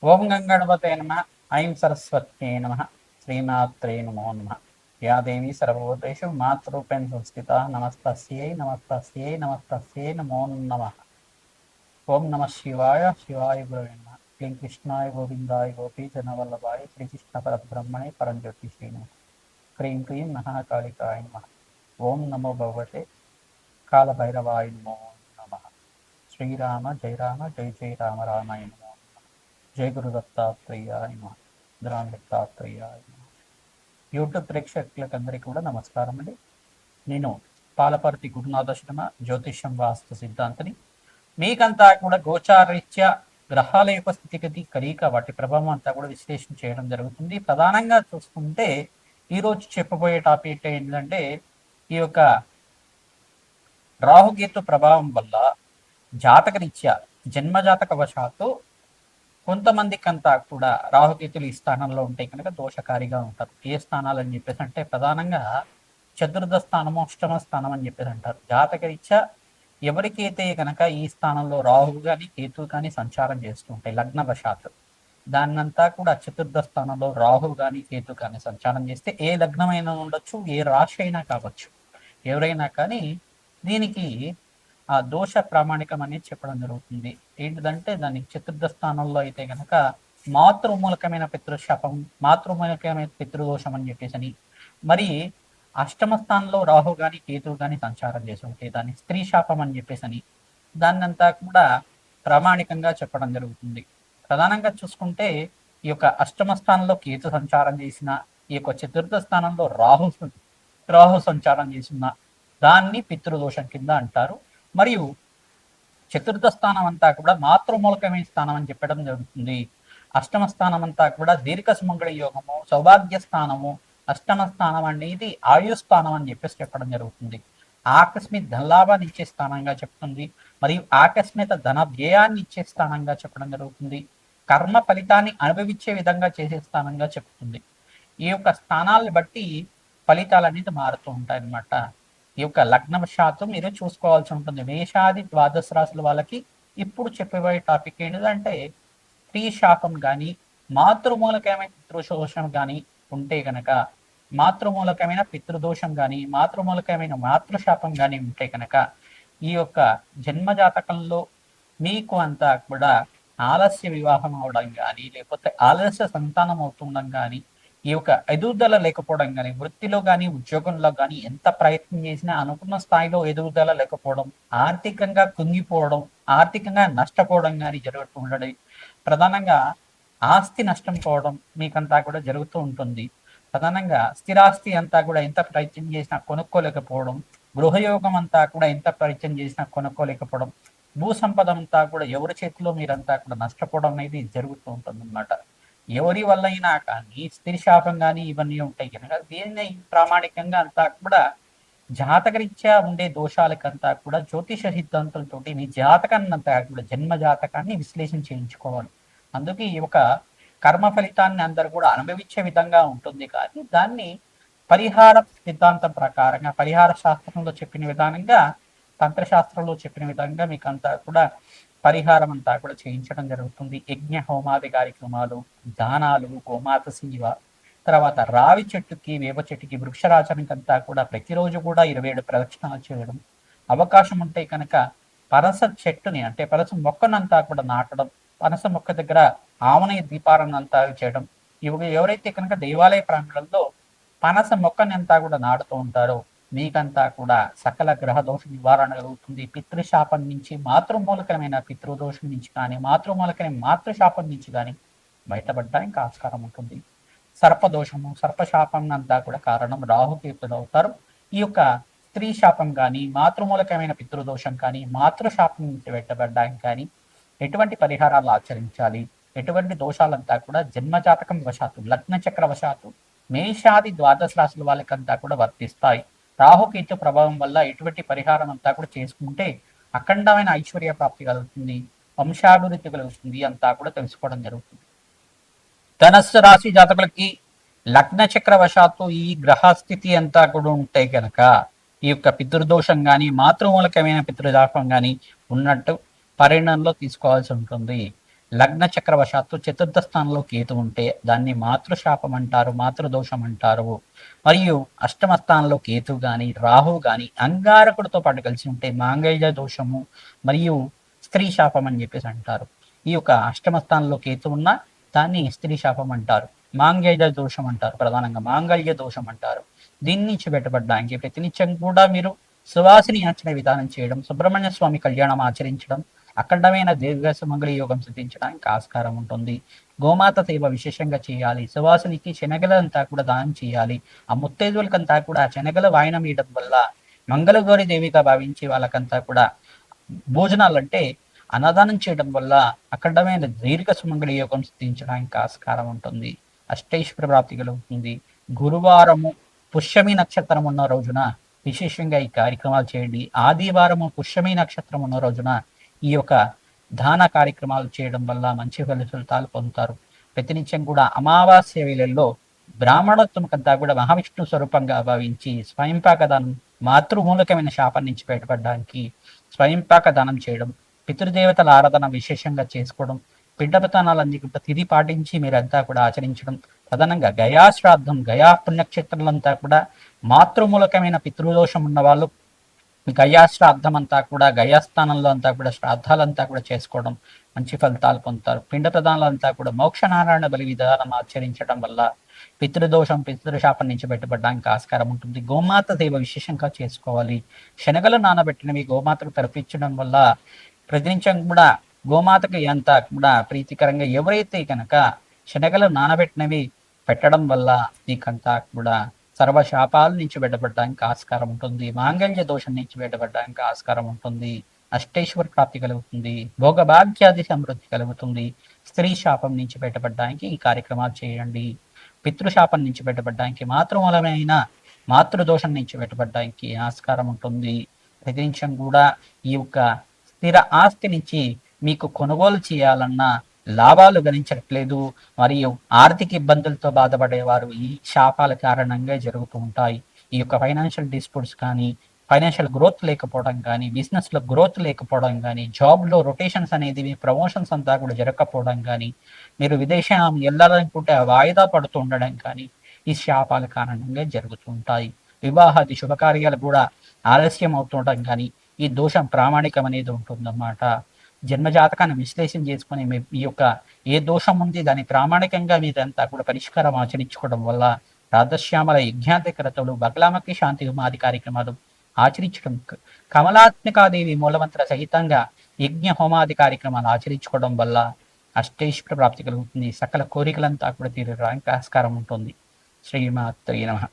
ఓం గంగణపతే నమ. ఐం సరస్వత్యై నమ. శ్రీమాత్రే నమో నమ. యా దేవీ సర్వభూతేషు మాతృరూపేణ సంస్థిత నమస్తస్యై నమస్తస్యై నమస్తస్యై నమో నమ. ఓం నమ శివాయ. శివాయ గురవే నమ. క్లీం కృష్ణాయ గోవిందాయ గోపీజనవల్లభాయ శ్రీకృష్ణ పరబ్రహ్మణే పరంజ్యోతి శ్రీను. క్రీం క్రీం మహాకాళికాయ నమ. ఓం నమో భగవతే కాళభైరవాయ నమో నమ. శ్రీరామ జయ రామ జయ జయ రామ రామాయ నమో. జయ గురు దత్తాత్రేయాయ నమః. ధరాం దత్తాత్రేయాయ నమః. యూట్యూబ్ ప్రేక్షకులకు అందరికీ కూడా నమస్కారం అండి. నేను పాలపర్తి గురునాథ శర్మ, జ్యోతిష్యం వాస్తు సిద్ధాంతిని. మీకంతా కూడా గోచారీత్యా గ్రహాల యొక్క స్థితిగతి కలయిక వాటి ప్రభావం అంతా కూడా విశ్లేషణ చేయడం జరుగుతుంది. ప్రధానంగా చూసుకుంటే ఈరోజు చెప్పబోయే టాపిక్ ఏంటంటే ఈ యొక్క రాహుకేతు ప్రభావం వల్ల జాతకరీత్యా జన్మజాతక వశాత్తు కొంతమందికి అంతా కూడా రాహుకేతులు ఈ స్థానంలో ఉంటే కనుక దోషకారిగా ఉంటారు. ఏ స్థానాలు అని చెప్పేసి అంటే ప్రధానంగా చతుర్థ స్థానము, అష్టమ స్థానం అని చెప్పేసి అంటారు. జాతకరీత్యా ఎవరికైతే కనుక ఈ స్థానంలో రాహువు కానీ కేతువు కానీ సంచారం చేస్తుంటాయి లగ్నవశాత్తు, దాన్నంతా కూడా చతుర్థ స్థానంలో రాహువు కానీ కేతు కానీ సంచారం చేస్తే ఏ లగ్నమైనా ఉండొచ్చు, ఏ రాశి అయినా కావచ్చు, ఎవరైనా కానీ దీనికి ఆ దోష ప్రామాణికం అనేది చెప్పడం జరుగుతుంది. ఏంటిదంటే దానికి చతుర్థ స్థానంలో అయితే కనుక మాతృమూలకమైన పితృశాపం, మాతృమూలకమైన పితృదోషం అని చెప్పేసి, మరి అష్టమ స్థానంలో రాహు కానీ కేతువు కానీ సంచారం చేసి ఉంటే దాన్ని స్త్రీ శాపం అని చెప్పేసి దాన్నంతా కూడా ప్రామాణికంగా చెప్పడం జరుగుతుంది. ప్రధానంగా చూసుకుంటే ఈ యొక్క అష్టమ స్థానంలో కేతు సంచారం చేసిన, ఈ యొక్క చతుర్థ స్థానంలో రాహు సంచారం చేసిన దాన్ని పితృదోషం కింద అంటారు. మరియు చతుర్థ స్థానం అంతా కూడా మాతృమూలకమైన స్థానం అని చెప్పడం జరుగుతుంది. అష్టమ స్థానం అంతా కూడా దీర్ఘ సుమంగళ యోగము, సౌభాగ్య స్థానము, అష్టమ స్థానం అనేది ఆయుస్థానం అని చెప్పేసి చెప్పడం జరుగుతుంది. ఆకస్మిక ధనలాభాన్ని ఇచ్చే స్థానంగా చెప్తుంది. మరియు ఆకస్మిక ధన వ్యయాన్ని ఇచ్చే స్థానంగా చెప్పడం జరుగుతుంది. కర్మ ఫలితాన్ని అనుభవించే విధంగా చేసే స్థానంగా చెప్తుంది. ఈ యొక్క స్థానాలను బట్టి ఫలితాలు అనేది మారుతూ ఉంటాయి అన్నమాట. ఈ యొక్క లగ్నవశాత్తు మీరు చూసుకోవాల్సి ఉంటుంది. మేషాది ద్వాదశ రాశుల వాళ్ళకి ఇప్పుడు చెప్పబోయే టాపిక్ ఏంటంటే స్త్రీ శాపం కానీ మాతృమూలకమైన పితృదోషం కానీ ఉంటే కనుక, మాతృమూలకమైన పితృదోషం కానీ మాతృమూలకమైన మాతృశాపం కానీ ఉంటే కనుక ఈ యొక్క జన్మజాతకంలో మీకు అంతా కూడా ఆలస్య వివాహం అవడం కానీ, లేకపోతే ఆలస్య సంతానం అవుతుండడం కానీ, ఈ యొక్క ఎదుగుదల లేకపోవడం కానీ, వృత్తిలో కానీ ఉద్యోగంలో కానీ ఎంత ప్రయత్నం చేసినా అనుకున్న స్థాయిలో ఎదుగుదల లేకపోవడం, ఆర్థికంగా కుంగిపోవడం, ఆర్థికంగా నష్టపోవడం కానీ జరుగుతూ ఉండడం, ప్రధానంగా ఆస్తి నష్టం పోవడం మీకంతా కూడా జరుగుతూ ఉంటుంది. ప్రధానంగా స్థిరాస్తి అంతా కూడా ఎంత ప్రయత్నం చేసినా కొనుక్కోలేకపోవడం, గృహయోగం అంతా కూడా ఎంత ప్రయత్నం చేసినా కొనుక్కోలేకపోవడం, భూ సంపద అంతా కూడా ఎవరి చేతిలో మీరంతా కూడా నష్టపోవడం అనేది జరుగుతూ ఉంటుంది అన్నమాట. ఎవరి వల్ల అయినా కానీ స్త్రీ శాపం కానీ ఇవన్నీ ఉంటాయి కనుక దీన్ని ప్రామాణికంగా అంతా కూడా జాతకరీత్యా ఉండే దోషాలకంతా కూడా జ్యోతిష సిద్ధాంతంతో మీ జాతకాన్ని అంతా కూడా జన్మ జాతకాన్ని విశ్లేషణ చేయించుకోవాలి. అందుకే ఈ యొక్క కర్మ ఫలితాన్ని అందరూ కూడా అనుభవించే విధంగా ఉంటుంది. కానీ దాన్ని పరిహార సిద్ధాంతం ప్రకారంగా, పరిహార శాస్త్రంలో చెప్పిన విధానంగా, తంత్రశాస్త్రంలో చెప్పిన విధంగా మీకు అంతా కూడా పరిహారం అంతా కూడా చేయించడం జరుగుతుంది. యజ్ఞ హోమాది కార్యక్రమాలు, దానాలు, గోమాత సేవ, తర్వాత రావి చెట్టుకి వేప చెట్టుకి వృక్షరాచనకి అంతా కూడా ప్రతిరోజు కూడా 27 ప్రదక్షిణాలు చేయడం, అవకాశం ఉంటే కనుక పనస చెట్టుని అంటే పనస మొక్కనంతా కూడా నాటడం, పనస మొక్క దగ్గర ఆవనయ దీపారాన్ని అంతా చేయడం. ఎవరైతే కనుక దేవాలయ ప్రాంగణంలో పనస మొక్కని అంతా కూడా నాటుతూ ఉంటారో మీకంతా కూడా సకల గ్రహ దోష నివారణ కలుగుతుంది. పితృశాపం నుంచి, మాతృమూలకమైన పితృదోషం నుంచి కానీ, మాతృమూలకమైన మాతృశాపం నుంచి కానీ బయటపడడానికి ఆస్కారం ఉంటుంది. సర్పదోషము, సర్పశాపం అంతా కూడా కారణం రాహుకేతులు అవుతారు. ఈ యొక్క స్త్రీ శాపం కానీ, మాతృమూలకమైన పితృదోషం కానీ, మాతృశాపం నుంచి బయటపడడానికి కానీ ఎటువంటి పరిహారాలు ఆచరించాలి, ఎటువంటి దోషాలంతా కూడా జన్మజాతకం వశాత్తు, లగ్న చక్ర వశాత్తు మేషాది ద్వాదశ రాశుల వాళ్ళకంతా కూడా వర్తిస్తాయి. రాహుకేతు ప్రభావం వల్ల ఎటువంటి పరిహారం అంతా కూడా చేసుకుంటే అఖండమైన ఐశ్వర్య ప్రాప్తి కలుగుతుంది, వంశాభివృద్ధి కలుగుతుంది అంతా కూడా తెలుసుకోవడం జరుగుతుంది. ధనస్సు రాశి జాతకులకి లగ్న చక్ర వశాత్తు ఈ గ్రహస్థితి అంతా కూడా ఉంటే కనుక ఈ యొక్క పితృదోషం కానీ, మాతృమూలకమైన పితృదోషం కానీ ఉన్నట్టు పరిగణనలో తీసుకోవాల్సి ఉంటుంది. లగ్న చక్రవశాత్తు చతుర్థ స్థానంలో కేతు ఉంటే దాన్ని మాతృశాపం అంటారు, మాతృదోషం అంటారు. మరియు అష్టమ స్థానంలో కేతు కానీ రాహు కానీ అంగారకుడితో పాటు కలిసి ఉంటే మాంగళ్య దోషము మరియు స్త్రీ శాపం అని చెప్పేసి అంటారు. ఈ యొక్క అష్టమ స్థానంలో కేతు ఉన్న దాన్ని స్త్రీ శాపం అంటారు, మాంగళ్య దోషం అంటారు, ప్రధానంగా మాంగళ్య దోషం అంటారు. దీని నుంచి బయటపడడానికి ప్రతినిత్యం కూడా మీరు సువాసిని యాచన విధానం చేయడం, సుబ్రహ్మణ్య స్వామి కళ్యాణం ఆచరించడం, అఖండమైన దీర్ఘ సుమంగళి యోగం సిద్ధించడానికి ఆస్కారం ఉంటుంది. గోమాత సేవ విశేషంగా చేయాలి. సువాసినికి శనగలంతా కూడా దానం చేయాలి. ఆ ముత్తైదువులకంతా కూడా శనగల వాయనం ఇవ్వడం వల్ల మంగళగౌరి దేవిగా భావించి వాళ్ళకంతా కూడా భోజనాలు అంటే అన్నదానం చేయడం వల్ల అఖండమైన దీర్ఘ సుమంగళి యోగం సిద్ధించడానికి ఆస్కారం ఉంటుంది. అష్టైశ్వర ప్రాప్తి కలుగుతుంది. గురువారము పుష్యమి నక్షత్రం ఉన్న రోజున విశేషంగా ఈ కార్యక్రమాలు చేయండి. ఆదివారము పుష్యమి నక్షత్రం ఉన్న రోజున ఈ యొక్క దాన కార్యక్రమాలు చేయడం వల్ల మంచి ఫలితాలు పొందుతారు. ప్రతినిత్యం కూడా అమావాస్య వేళల్లో బ్రాహ్మణోత్తమకంతా కూడా మహావిష్ణు స్వరూపంగా భావించి స్వయంపాక దానం, మాతృమూలకమైన శాపం నుంచి బయటపడడానికి స్వయంపాక దానం చేయడం, పితృదేవతల ఆరాధన విశేషంగా చేసుకోవడం, పిండపతానాలన్నీ కూడా తిథి పాటించి మీరంతా కూడా ఆచరించడం, ప్రధానంగా గయా శ్రాద్ధం, గయా పుణ్యక్షేత్రాలంతా కూడా మాతృమూలకమైన పితృదోషం ఉన్న వాళ్ళు గయా శ్రాద్ధం అంతా కూడా గయాస్థానంలో అంతా కూడా శ్రాద్ధాలంతా కూడా చేసుకోవడం మంచి ఫలితాలు పొందుతారు. పిండ ప్రధానాలంతా కూడా మోక్షనారాయణ బలి విధానం ఆచరించడం వల్ల పితృదోషం, పితృశాపం నుంచి బయటపడడానికి ఆస్కారం ఉంటుంది. గోమాత సేవ విశేషంగా చేసుకోవాలి. శనగలు నానబెట్టినవి గోమాతకు తరపించడం వల్ల ప్రతినిత్యం కూడా గోమాతకి అంతా కూడా ప్రీతికరంగా ఎవరైతే కనుక శనగలు నానబెట్టినవి పెట్టడం వల్ల నీకంతా కూడా సర్వశాపాల నుంచి బయటపడడానికి ఆస్కారం ఉంటుంది. మాంగళ్య దోషం నుంచి బయటపడడానికి ఆస్కారం ఉంటుంది. అష్టేశ్వర ప్రాప్తి కలుగుతుంది. భోగభాగ్యాది సమృద్ధి కలుగుతుంది. స్త్రీ శాపం నుంచి బయటపడడానికి ఈ కార్యక్రమాలు చేయండి. పితృశాపం నుంచి బయటపడడానికి, మాతృమూలమైన మాతృదోషం నుంచి బయటపడడానికి ఆస్కారం ఉంటుంది. ప్రతి నిమిషం కూడా ఈ యొక్క స్థిర ఆస్తి నుంచి మీకు కొనుగోలు చేయాలన్నా లాభాలు గణించట్లేదు, మరియు ఆర్థిక ఇబ్బందులతో బాధపడేవారు ఈ శాపాల కారణంగా జరుగుతూ ఉంటాయి. ఈ యొక్క ఫైనాన్షియల్ డిస్ప్యూట్స్ కానీ, ఫైనాన్షియల్ గ్రోత్ లేకపోవడం కానీ, బిజినెస్లో గ్రోత్ లేకపోవడం కానీ, జాబ్లో రొటేషన్స్ అనేది మీ ప్రమోషన్స్ అంతా కూడా జరగకపోవడం కానీ, మీరు విదేశం వెళ్ళాలనుకుంటే వాయిదా పడుతూ ఉండడం కానీ ఈ శాపాల కారణంగా జరుగుతూ ఉంటాయి. వివాహాది శుభకార్యాలు కూడా ఆలస్యం అవుతుండడం కానీ ఈ దోషం ప్రామాణికం అనేది ఉంటుందన్నమాట. జన్మజాతకాన్ని విశ్లేషణ చేసుకుని మీ యొక్క ఏ దోషం ఉంది దాన్ని ప్రామాణికంగా మీరంతా కూడా పరిష్కారం ఆచరించుకోవడం వల్ల రాధశ్యామల యజ్ఞాధికరతలు, బగలామకి శాంతి హోమాది కార్యక్రమాలు ఆచరించడం, కమలాత్మికాదేవి మూలమంత్ర సహితంగా యజ్ఞ హోమాది కార్యక్రమాలు ఆచరించుకోవడం వల్ల అష్టైశ్వర ప్రాప్తి కలుగుతుంది. సకల కోరికలంతా కూడా తీరడానికి ఆస్కారం ఉంటుంది. శ్రీమాత్రే నమః.